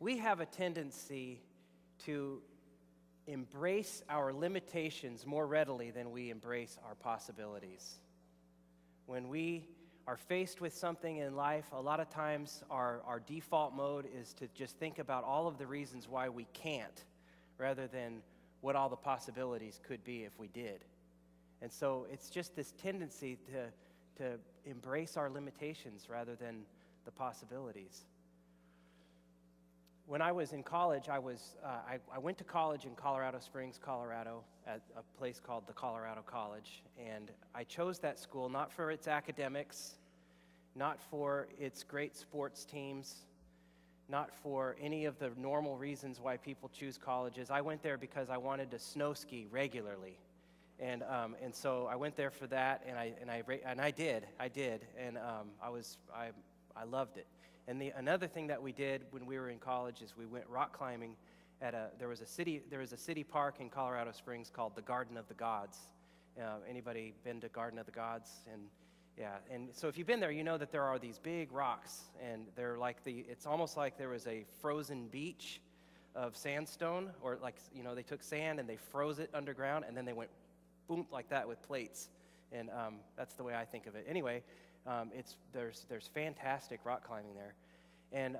we have a tendency to embrace our limitations more readily than we embrace our possibilities. When we are faced with something in life, a lot of times our default mode is to just think about all of the reasons why we can't, rather than what all the possibilities could be if we did. And so it's just this tendency to embrace our limitations rather than the possibilities. When I was in college, I went to college in Colorado Springs, Colorado, at a place called the Colorado College. And I chose that school not for its academics, not for its great sports teams, not for any of the normal reasons why people choose colleges. I went there because I wanted to snow ski regularly. And so I went there for that, and I did, and I loved it. And another thing that we did when we were in college is we went rock climbing there was a city park in Colorado Springs called the Garden of the Gods. Anybody been to Garden of the Gods? And yeah, and so if you've been there, you know that there are these big rocks, and they're like it's almost like there was a frozen beach of sandstone, or like, they took sand and they froze it underground, and then they went boom like that with plates, and that's the way I think of it. Anyway. There's fantastic rock climbing there, and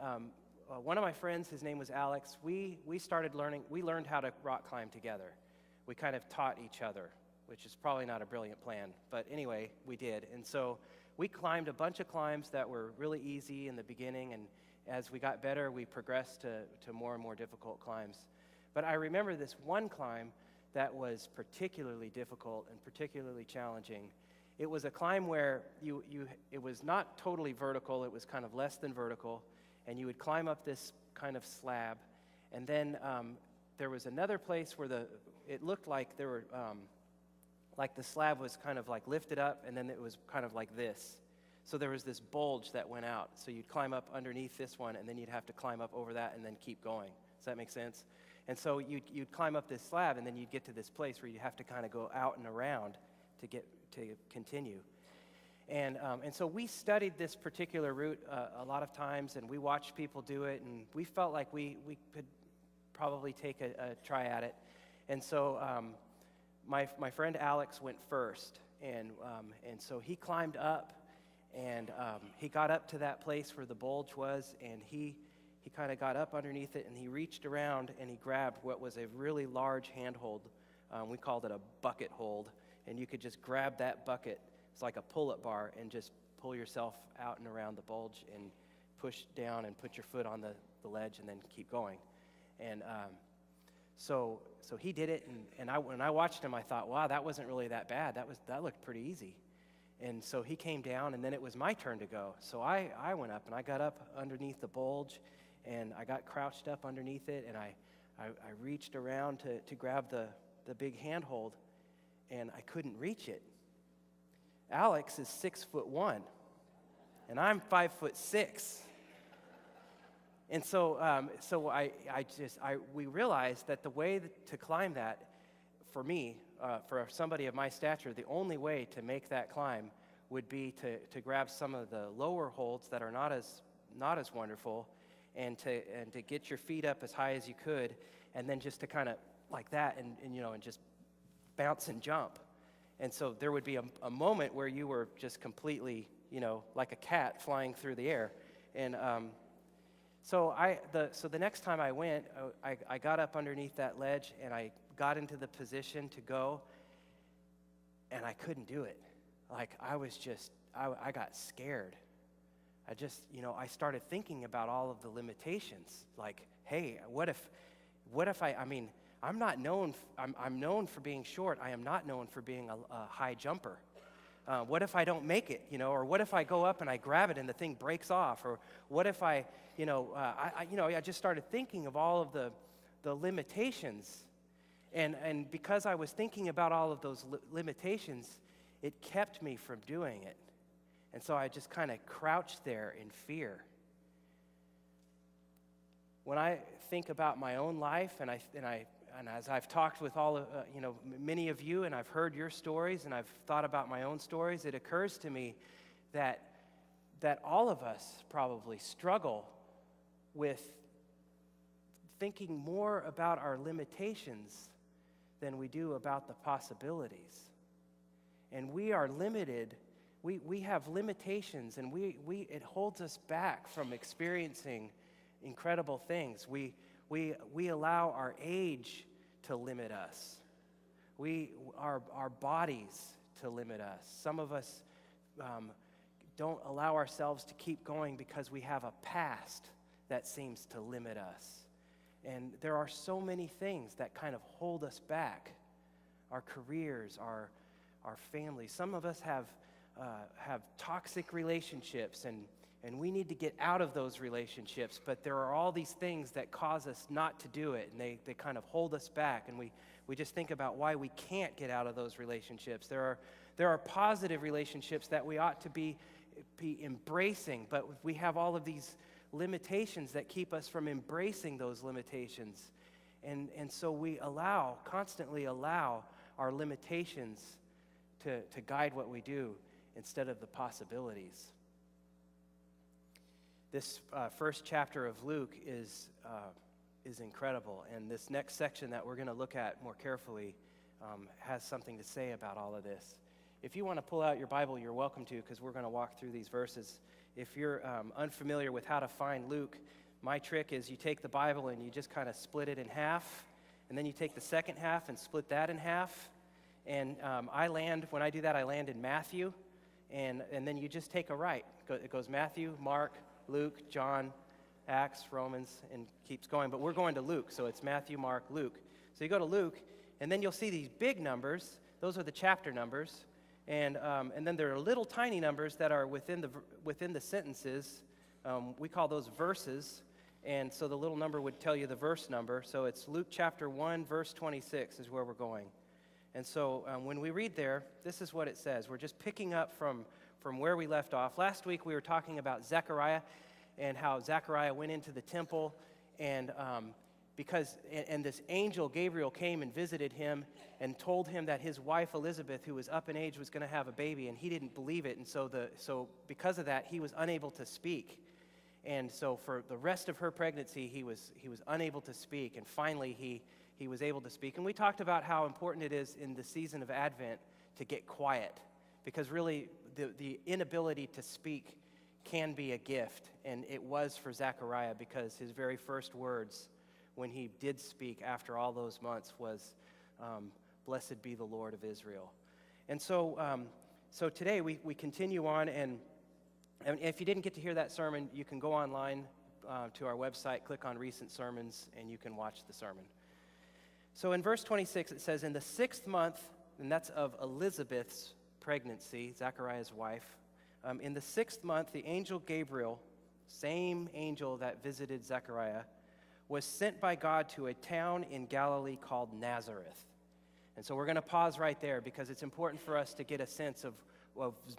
one of my friends, his name was Alex. We learned how to rock climb together. We kind of taught each other, which is probably not a brilliant plan, but anyway, we did. And so we climbed a bunch of climbs that were really easy in the beginning, and as we got better, we progressed to more and more difficult climbs. But I remember this one climb that was particularly difficult and particularly challenging. It was a climb where it was not totally vertical, it was kind of less than vertical, and you would climb up this kind of slab, and then there was another place where it looked like there were, like the slab was kind of like lifted up, and then it was kind of like this. So there was this bulge that went out, so you'd climb up underneath this one, and then you'd have to climb up over that and then keep going. Does that make sense? And so you'd climb up this slab, and then you'd get to this place where you have to kind of go out and around to continue. And so we studied this particular route a lot of times, and we watched people do it, and we felt like we could probably take a try at it. And so my friend Alex went first, and so he climbed up, and he got up to that place where the bulge was, and he kind of got up underneath it, and he reached around, and he grabbed what was a really large handhold. We called it a bucket hold. And you could just grab that bucket, it's like a pull-up bar, and just pull yourself out and around the bulge and push down and put your foot on the ledge and then keep going. And so he did it, and when I watched him, I thought, wow, that wasn't really that bad. That looked pretty easy. And so he came down, and then it was my turn to go. So I went up, and I got up underneath the bulge, and I got crouched up underneath it, and I reached around to grab the big handhold, and I couldn't reach it. Alex is 6'1", and I'm 5'6". And so we realized that the way to climb that, for me, for somebody of my stature, the only way to make that climb would be to grab some of the lower holds that are not as wonderful, and to get your feet up as high as you could, and then just to kind of like that, and just bounce and jump. And so there would be a moment where you were just completely, like a cat flying through the air. And so the next time I went, I got up underneath that ledge, and I got into the position to go, and I couldn't do it. Like, I got scared. I started thinking about all of the limitations. Like, hey, what if I'm known for being short. I am not known for being a high jumper. What if I don't make it, or what if I go up and I grab it and the thing breaks off? Or what if I just started thinking of all of the limitations. And because I was thinking about all of those limitations, it kept me from doing it. And so I just kind of crouched there in fear. When I think about my own life, and as I've talked with many of you, and I've heard your stories, and I've thought about my own stories, it occurs to me that all of us probably struggle with thinking more about our limitations than we do about the possibilities. And we are limited. We have limitations, and it holds us back from experiencing incredible things. We allow our age to limit us. Our bodies to limit us. Some of us don't allow ourselves to keep going because we have a past that seems to limit us. And there are so many things that kind of hold us back. Our careers, our families. Some of us have toxic relationships, and we need to get out of those relationships, but there are all these things that cause us not to do it, and they kind of hold us back, and we just think about why we can't get out of those relationships. There are positive relationships that we ought to be embracing, but we have all of these limitations that keep us from embracing those limitations. And so we constantly allow our limitations to guide what we do instead of the possibilities. This first chapter of Luke is incredible, and this next section that we're going to look at more carefully has something to say about all of this. If you want to pull out your Bible, you're welcome to, because we're going to walk through these verses. If you're unfamiliar with how to find Luke, my trick is you take the Bible and you just kind of split it in half, and then you take the second half and split that in half. And when I do that, I land in Matthew, and then you just take a right. It goes Matthew, Mark, Luke, John, Acts, Romans, and keeps going. But we're going to Luke, so it's Matthew, Mark, Luke. So you go to Luke, and then you'll see these big numbers. Those are the chapter numbers. And then there are little tiny numbers that are within the sentences. We call those verses. And so the little number would tell you the verse number. So it's Luke chapter 1, verse 26 is where we're going. And so when we read there, this is what it says. We're just picking up from where we left off. Last week we were talking about Zechariah and how Zechariah went into the temple, and this angel Gabriel came and visited him and told him that his wife Elizabeth, who was up in age, was going to have a baby, and he didn't believe it. And so because of that, he was unable to speak. And so for the rest of her pregnancy, he was unable to speak, and finally he was able to speak. And we talked about how important it is in the season of Advent to get quiet, because really the inability to speak can be a gift, and it was for Zechariah, because his very first words when he did speak after all those months was, "Blessed be the Lord of Israel." And so today we continue on, and if you didn't get to hear that sermon, you can go online to our website, click on Recent Sermons, and you can watch the sermon. So in verse 26, it says, in the 6th month, and that's of Elizabeth's pregnancy, Zechariah's wife, in the 6th month, the angel Gabriel, same angel that visited Zechariah, was sent by God to a town in Galilee called Nazareth. And so we're going to pause right there, because it's important for us to get a sense of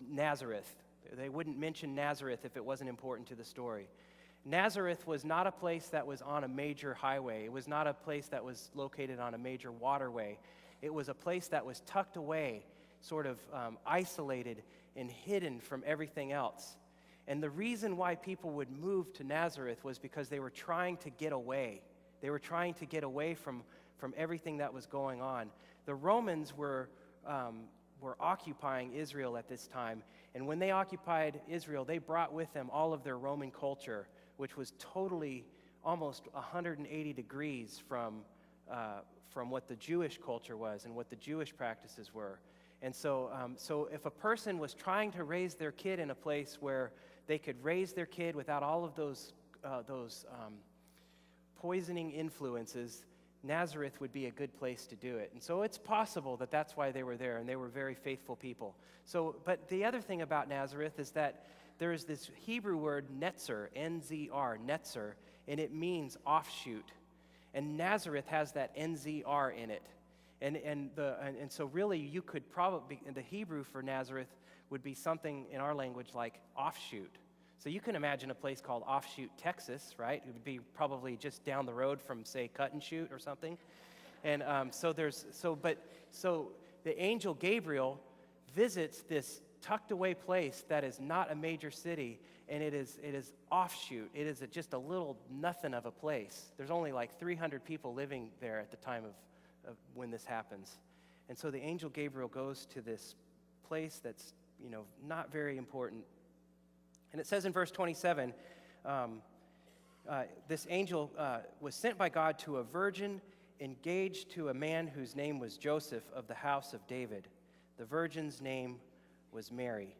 Nazareth. They wouldn't mention Nazareth if it wasn't important to the story. Nazareth was not a place that was on a major highway. It was not a place that was located on a major waterway. It was a place that was tucked away, sort of isolated and hidden from everything else. And the reason why people would move to Nazareth was because they were trying to get away. They were trying to get away from everything that was going on. The Romans were occupying Israel at this time, and when they occupied Israel, they brought with them all of their Roman culture, which was totally almost 180 degrees from what the Jewish culture was and what the Jewish practices were. And so if a person was trying to raise their kid in a place where they could raise their kid without all of those poisoning influences, Nazareth would be a good place to do it. And so it's possible that that's why they were there, and they were very faithful people. But the other thing about Nazareth is that there is this Hebrew word netzer, N-Z-R, netzer, and it means offshoot. And Nazareth has that N-Z-R in it. And so really you could probably, the Hebrew for Nazareth would be something in our language like offshoot. So you can imagine a place called Offshoot, Texas, right? It would be probably just down the road from, say, Cut and Shoot or something. And so the angel Gabriel visits this tucked away place that is not a major city, and it is offshoot. It is just a little nothing of a place. There's only like 300 people living there at the time of when this happens. And so the angel Gabriel goes to this place that's, not very important. And it says in verse 27, this angel was sent by God to a virgin engaged to a man whose name was Joseph of the house of David. The virgin's name was Mary.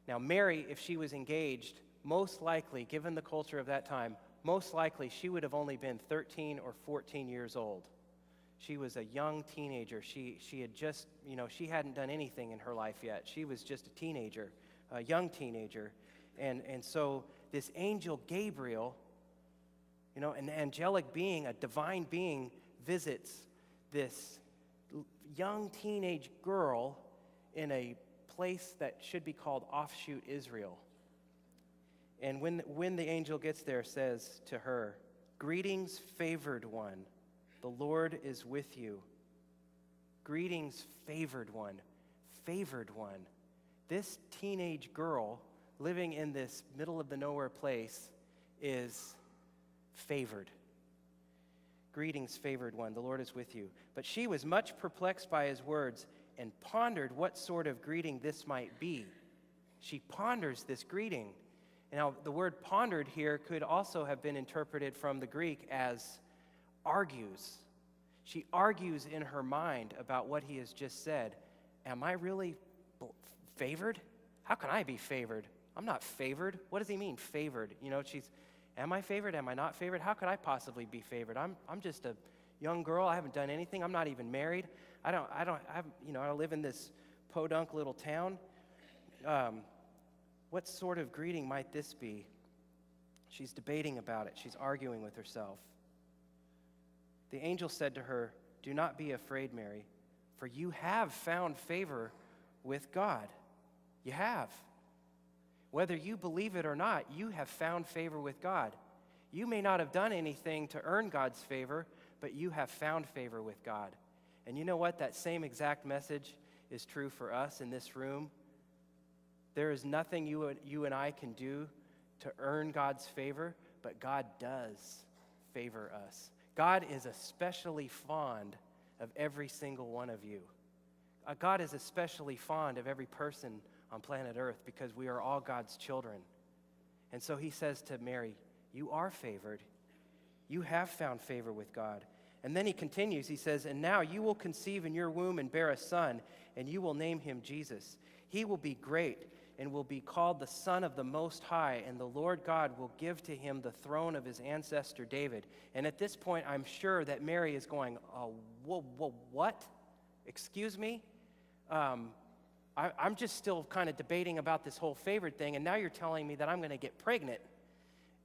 Now, Mary, if she was engaged, most likely, given the culture of that time, most likely she would have only been 13 or 14 years old. She was a young teenager. She had just, she hadn't done anything in her life yet. She was just a teenager, a young teenager. And so this angel Gabriel, an angelic being, a divine being, visits this young teenage girl in a place that should be called offshoot Israel. And when the angel gets there, says to her, "Greetings, favored one, the Lord is with you." Greetings, favored one, favored one. This teenage girl living in this middle of the nowhere place is favored. Greetings, favored one, the Lord is with you. But she was much perplexed by his words and pondered what sort of greeting this might be. She ponders this greeting. Now, the word pondered here could also have been interpreted from the Greek as argues. She argues in her mind about what he has just said. Am I really favored? How can I be favored? I'm not favored. What does he mean, favored? Am I favored? Am I not favored? How could I possibly be favored? I'm just a young girl. I haven't done anything. I'm not even married. I live in this podunk little town. What sort of greeting might this be? She's debating about it. She's arguing with herself. The angel said to her, "Do not be afraid, Mary, for you have found favor with God." You have. Whether you believe it or not, you have found favor with God. You may not have done anything to earn God's favor, but you have found favor with God. And you know what? That same exact message is true for us in this room. There is nothing you and I can do to earn God's favor, but God does favor us. God is especially fond of every single one of you. God is especially fond of every person on planet Earth because we are all God's children. And so he says to Mary, you are favored. You have found favor with God. And then he continues, he says, "And now you will conceive in your womb and bear a son, and you will name him Jesus. He will be great and will be called the Son of the Most High, and the Lord God will give to him the throne of his ancestor David." And at this point, I'm sure that Mary is going, what? Excuse me? I'm just still kind of debating about this whole favored thing, and now you're telling me that I'm going to get pregnant.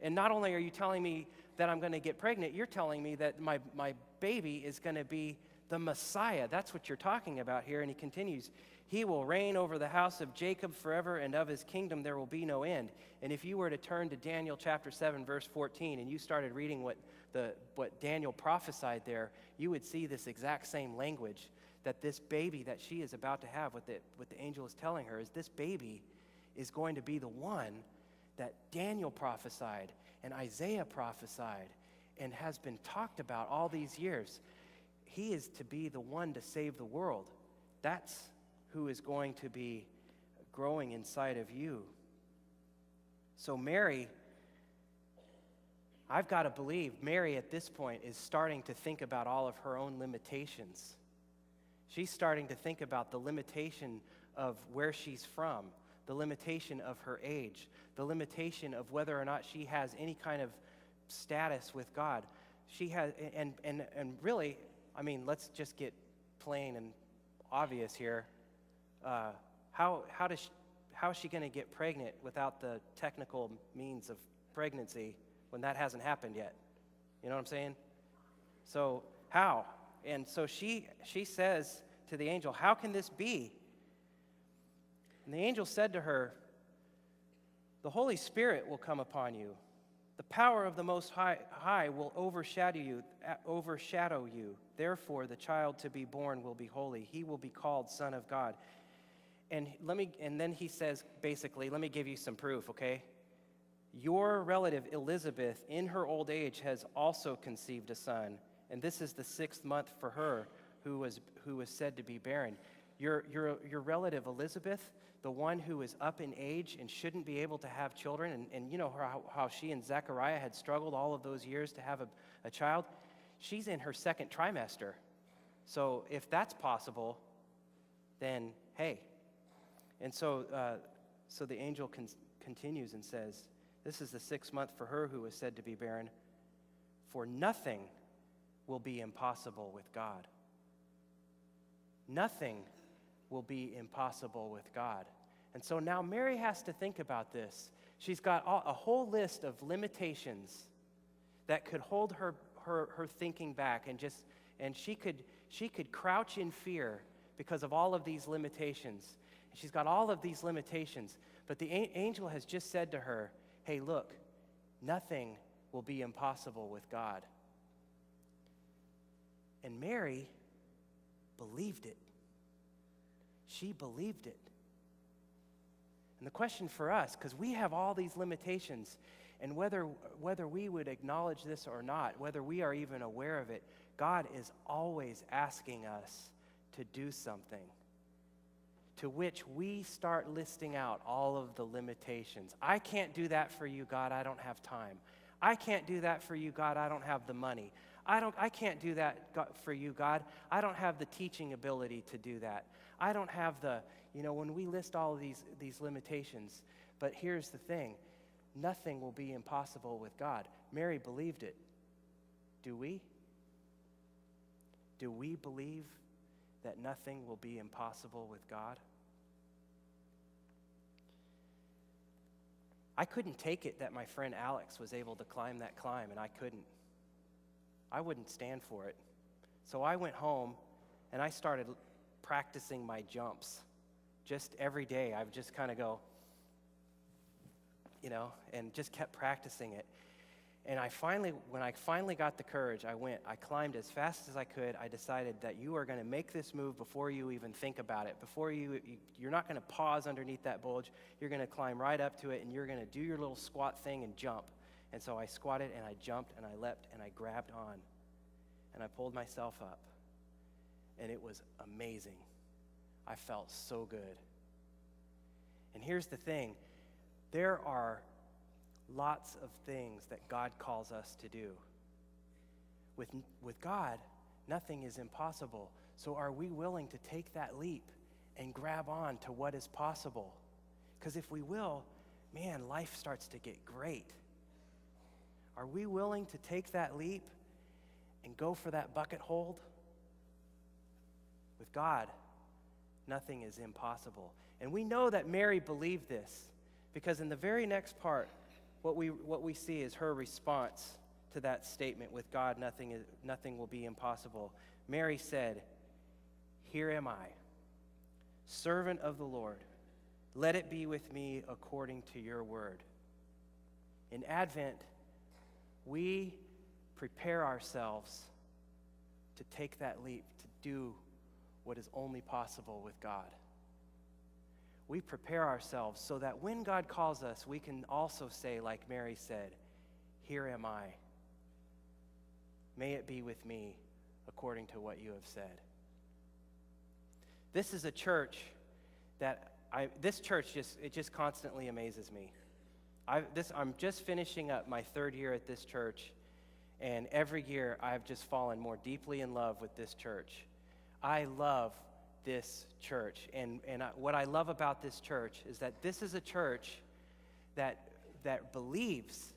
And not only are you telling me that I'm going to get pregnant, you're telling me that my baby is going to be the Messiah. That's what you're talking about here. And he continues, "He will reign over the house of Jacob forever, and of his kingdom there will be no end." And if you were to turn to Daniel chapter 7, verse 14, and you started reading what Daniel prophesied there, you would see this exact same language, that this baby that she is about to have, what the angel is telling her, is this baby is going to be the one that Daniel prophesied and Isaiah prophesied and has been talked about all these years. He is to be the one to save the world. That's who is going to be growing inside of you. So Mary, I've got to believe Mary at this point is starting to think about all of her own limitations. She's starting to think about the limitation of where she's from, the limitation of her age, the limitation of whether or not she has any kind of status with God. She has, and really, I mean, let's just get plain and obvious here. How is she going to get pregnant without the technical means of pregnancy when that hasn't happened yet? You know what I'm saying? So how? And so she says to the angel, "How can this be?" And the angel said to her, "The Holy Spirit will come upon you. The power of the Most High will overshadow you. Therefore, the child to be born will be holy. He will be called Son of God. and then he says, basically, let me give you some proof, okay? Your relative Elizabeth, in her old age, has also conceived a son, and this is the 6th month for her, who was said to be barren. Your relative Elizabeth, the one who is up in age and shouldn't be able to have children, and you know how she and Zechariah had struggled all of those years to have a child, she's in her 2nd trimester. So if that's possible, then hey. And so the angel continues and says, this is the 6th month for her who is said to be barren, for nothing will be impossible with God. Nothing will be impossible with God. And so now Mary has to think about this. She's got a whole list of limitations that could hold her thinking back, and she could crouch in fear because of all of these limitations. She's got all of these limitations, but the angel has just said to her, hey, look, nothing will be impossible with God. And Mary believed it. She believed it. And the question for us, because we have all these limitations, and whether we would acknowledge this or not, whether we are even aware of it, God is always asking us to do something, to which we start listing out all of the limitations. I can't do that for you, God. I don't have time. I can't do that for you, God. I don't have the money. I can't do that for you, God. I don't have the teaching ability to do that. I don't have when we list all of these limitations. But here's the thing. Nothing will be impossible with God. Mary believed it. Do we? Do we believe that nothing will be impossible with God? I couldn't take it that my friend Alex was able to climb that climb, and I couldn't. I wouldn't stand for it. So I went home, and I started practicing my jumps. Just every day, I would just kind of go, and just kept practicing it. And when I finally got the courage, I climbed as fast as I could. I decided that you are going to make this move before you even think about it. You're not going to pause underneath that bulge. You're going to climb right up to it, and you're going to do your little squat thing and jump. And so I squatted, and I jumped, and I leapt, and I grabbed on. And I pulled myself up. And it was amazing. I felt so good. And here's the thing. There are lots of things that God calls us to do. With God, nothing is impossible. So are we willing to take that leap and grab on to what is possible? Because if we will, man, life starts to get great. Are we willing to take that leap and go for that bucket hold? With God, nothing is impossible. And we know that Mary believed this because in the very next part, what we see is her response to that statement, with God, nothing will be impossible. Mary said, "Here am I, servant of the Lord. Let it be with me according to your word." In Advent, we prepare ourselves to take that leap, to do what is only possible with God. We prepare ourselves so that when God calls us, we can also say, like Mary said, "Here am I. May it be with me according to what you have said." This is a church just constantly amazes me. I'm just finishing up my 3rd year at this church, and every year I've just fallen more deeply in love with this church. I love this church, and what I love about this church is that this is a church that believes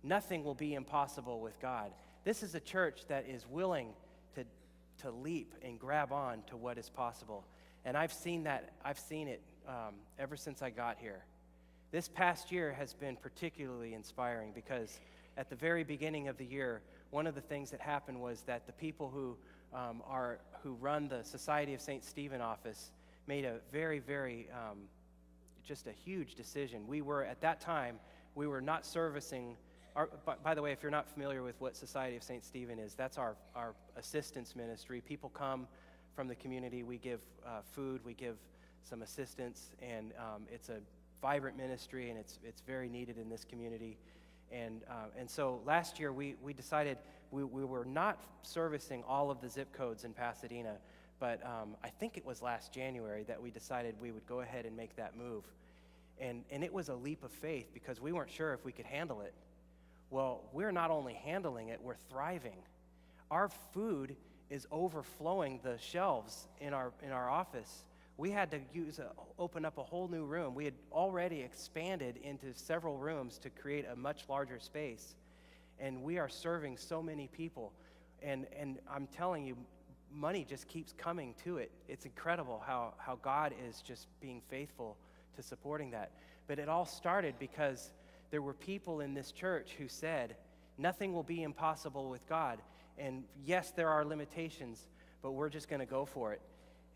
nothing will be impossible with God. This is a church that is willing to leap and grab on to what is possible. And I've seen it ever since I got here. This past year has been particularly inspiring because at the very beginning of the year, one of the things that happened was that the people who run the Society of St. Stephen office made a very, very, just a huge decision. At that time, we were not servicing, by the way, if you're not familiar with what Society of St. Stephen is, that's our assistance ministry. People come from the community. We give food, we give some assistance, and it's a vibrant ministry, and it's very needed in this community. And so last year we decided we were not servicing all of the zip codes in Pasadena, but I think it was last January that we decided we would go ahead and make that move. And it was a leap of faith because we weren't sure if we could handle it. Well, we're not only handling it, we're thriving. Our food is overflowing the shelves in our office. We had to open up a whole new room. We had already expanded into several rooms to create a much larger space. And we are serving so many people. And I'm telling you, money just keeps coming to it. It's incredible how God is just being faithful to supporting that. But it all started because there were people in this church who said, nothing will be impossible with God. And yes, there are limitations, but we're just going to go for it.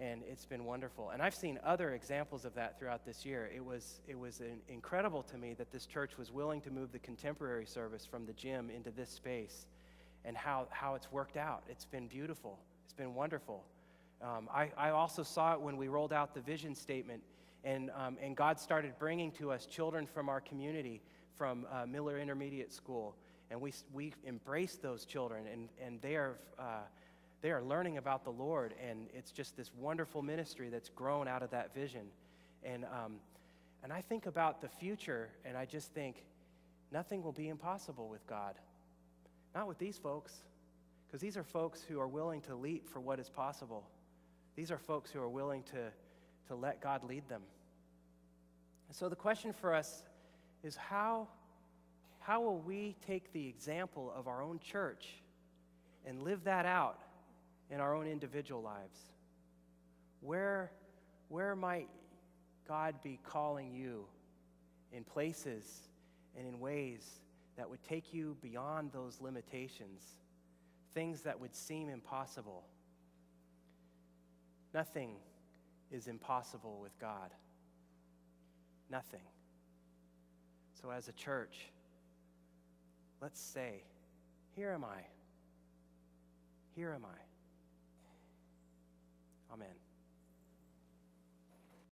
And it's been wonderful. And I've seen other examples of that throughout this year. It was incredible to me that this church was willing to move the contemporary service from the gym into this space, and how it's worked out. It's been beautiful. It's been wonderful. I also saw it when we rolled out the vision statement, and God started bringing to us children from our community, from Miller Intermediate School, and we embraced those children, and they are learning about the Lord, and it's just this wonderful ministry that's grown out of that vision. And I think about the future, and I just think nothing will be impossible with God. Not with these folks, because these are folks who are willing to leap for what is possible. These are folks who are willing to let God lead them. And so the question for us is how will we take the example of our own church and live that out in our own individual lives? Where might God be calling you in places and in ways that would take you beyond those limitations, things that would seem impossible? Nothing is impossible with God. Nothing. So as a church, let's say, here am I. Here am I. Amen.